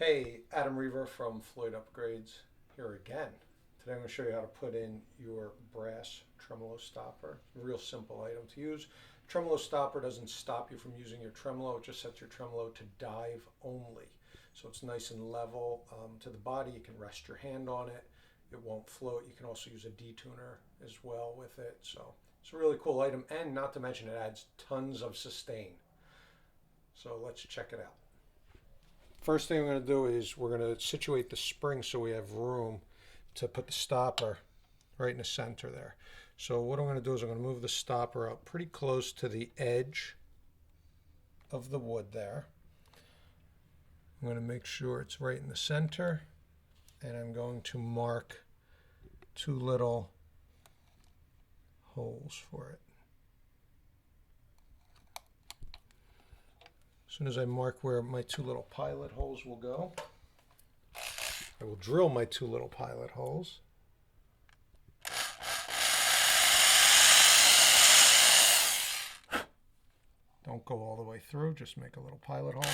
Hey, Adam Reaver from Floyd Upgrades here again. Today I'm going to show you how to put in your brass tremolo stopper. Real simple item to use. Tremolo stopper doesn't stop you from using your tremolo, it just sets your tremolo to dive only. So it's nice and level to the body. You can rest your hand on it. It won't float. You can also use a detuner as well with it. So it's a really cool item, and not to mention it adds tons of sustain. So let's check it out. First thing we're going to do is we're going to situate the spring so we have room to put the stopper right in the center there. So what I'm going to do is I'm going to move the stopper up pretty close to the edge of the wood there. I'm going to make sure it's right in the center, and I'm going to mark two little holes for it. As soon as I mark where my two little pilot holes will go, I will drill my two little pilot holes. Don't go all the way through, just make a little pilot hole.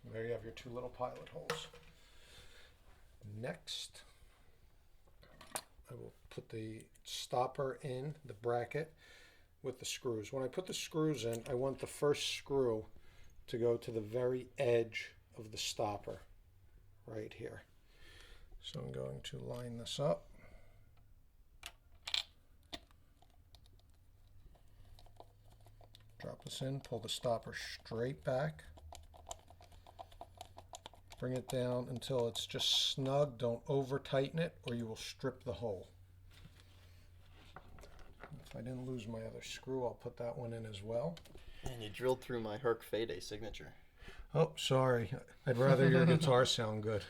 So there you have your two little pilot holes. Next, I will put the stopper in the bracket with the screws. When I put the screws in, I want the first screw to go to the very edge of the stopper right here. So I'm going to line this up. Drop this in, pull the stopper straight back. Bring it down until it's just snug. Don't over tighten it or you will strip the hole. If I didn't lose my other screw, I'll put that one in as well. And you drilled through my Herc Fade signature. Oh, sorry. I'd rather your guitar sound good.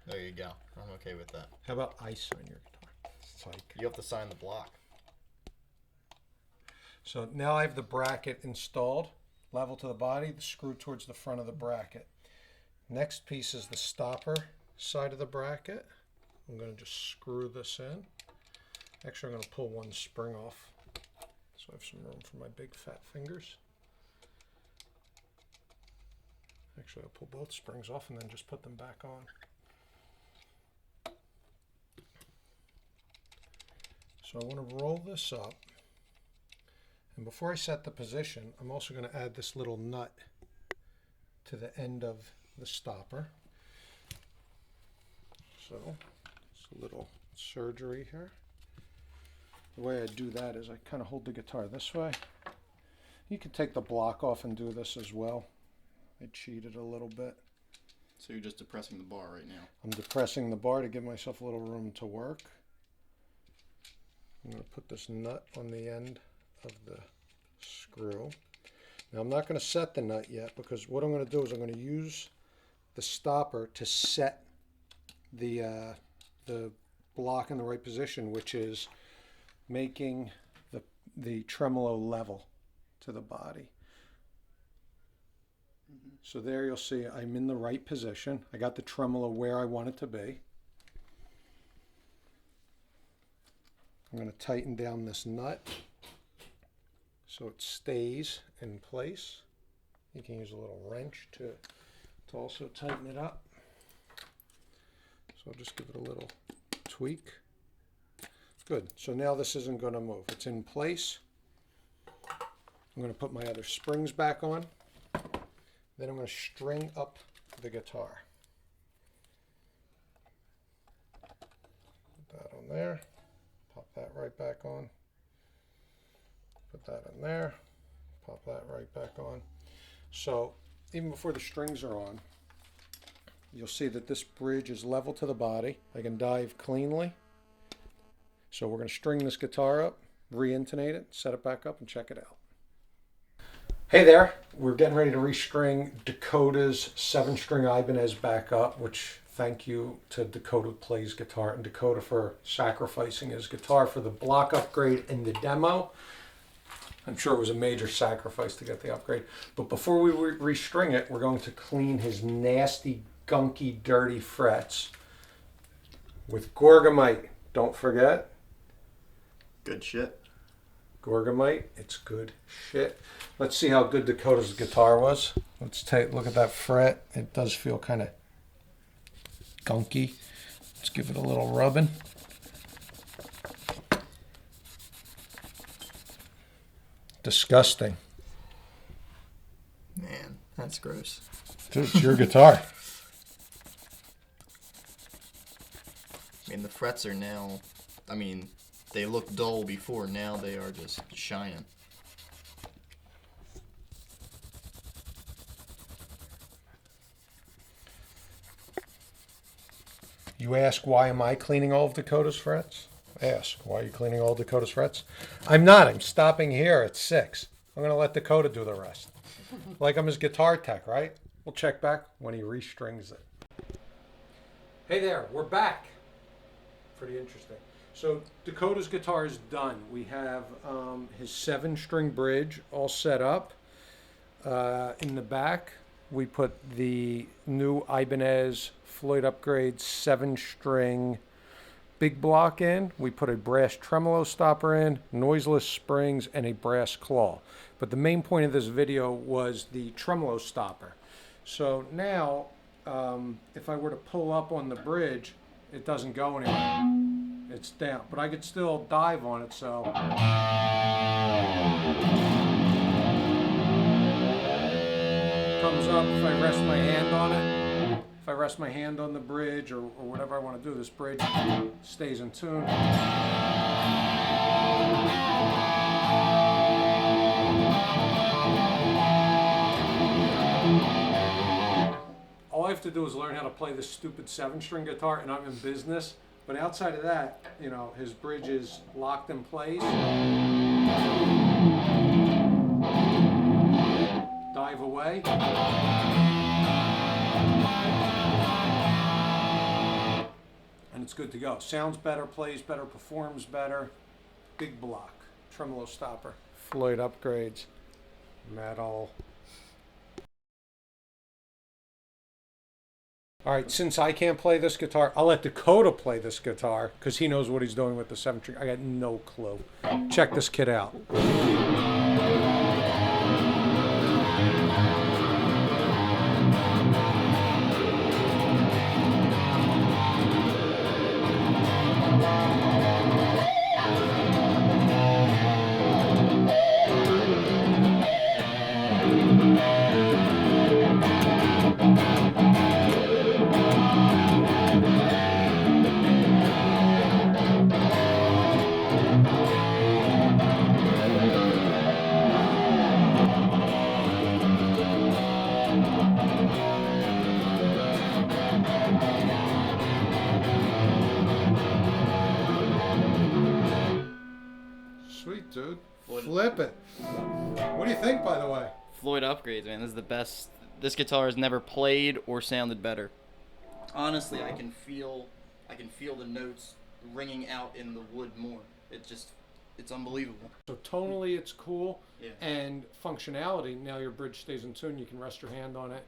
There you go. I'm okay with that. How about ice on your guitar? Psych. You have to sign the block. So now I have the bracket installed, level to the body, the screw towards the front of the bracket. Next piece is the stopper side of the bracket. I'm going to just screw this in. Actually, I'm going to pull one spring off so I have some room for my big fat fingers. Actually, I'll pull both springs off and then just put them back on. So I want to roll this up. And before I set the position, I'm also going to add this little nut to the end of the stopper. So it's a little surgery here. The way I do that is I kind of hold the guitar this way. You can take the block off and do this as well. I cheated a little bit. So you're just depressing the bar right now? I'm depressing the bar to give myself a little room to work. I'm going to put this nut on the end of the screw. Now I'm not going to set the nut yet because what I'm going to do is I'm going to use the stopper to set the block in the right position, which is making the tremolo level to the body. So there you'll see I'm in the right position. I got the tremolo where I want it to be. I'm going to tighten down this nut so it stays in place. You can use a little wrench to also tighten it up. So I'll just give it a little tweak. Good. So now this isn't going to move. It's in place. I'm going to put my other springs back on. Then I'm going to string up the guitar. Put that on there. Pop that right back on. Put that in there. Pop that right back on. So even before the strings are on, you'll see that this bridge is level to the body. I can dive cleanly. So we're going to string this guitar up, re-intonate it, set it back up, and check it out. Hey there, we're getting ready to restring Dakota's 7-string Ibanez back up, which thank you to Dakota Plays Guitar and Dakota for sacrificing his guitar for the block upgrade and the demo. I'm sure it was a major sacrifice to get the upgrade. But before we restring it, we're going to clean his nasty, gunky, dirty frets with Gorgamite. Don't forget. Good shit. Gorgamite. It's good shit. Let's see how good Dakota's guitar was. Let's take look at that fret. It does feel kind of gunky. Let's give it a little rubbing. Disgusting. Man, that's gross. Dude, it's your guitar. I mean, the frets are now, I mean, they look dull before. Now they are just shining. You ask, why am I cleaning all of Dakota's frets? Ask, why are you cleaning all Dakota's frets? I'm not. I'm stopping here at 6. I'm going to let Dakota do the rest. Like I'm his guitar tech, right? We'll check back when he restrings it. Hey there, we're back. Pretty interesting. So Dakota's guitar is done. We have his 7-string bridge all set up. In the back, we put the new Ibanez Floyd Upgrade 7-string big block in. We put a brass tremolo stopper in, noiseless springs, and a brass claw. But the main point of this video was the tremolo stopper. So now, if I were to pull up on the bridge, it doesn't go anywhere. It's down, but I could still dive on it, so. Comes up if I rest my hand on it. If I rest my hand on the bridge or whatever I want to do, this bridge stays in tune. All I have to do is learn how to play this stupid 7-string guitar and I'm in business. But outside of that, you know, his bridge is locked in place. Dive away. And it's good to go. Sounds better, plays better, performs better. Big block. Tremolo stopper. Floyd Upgrades. Metal. All right, since I can't play this guitar, I'll let Dakota play this guitar because he knows what he's doing with the 7-string. I got no clue. Check this kid out. Sweet, dude. Flip it. What do you think, by the way? Floyd Upgrades, man. This is the best. This guitar has never played or sounded better. Honestly, I can feel the notes ringing out in the wood more. It's unbelievable. So tonally, it's cool. Yeah. And functionality, now your bridge stays in tune. You can rest your hand on it.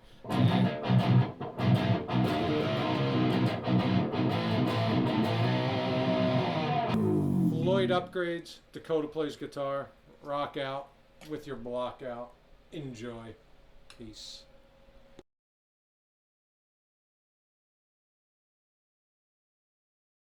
Floyd Upgrades. Dakota plays guitar. Rock out with your block out. Enjoy. Peace.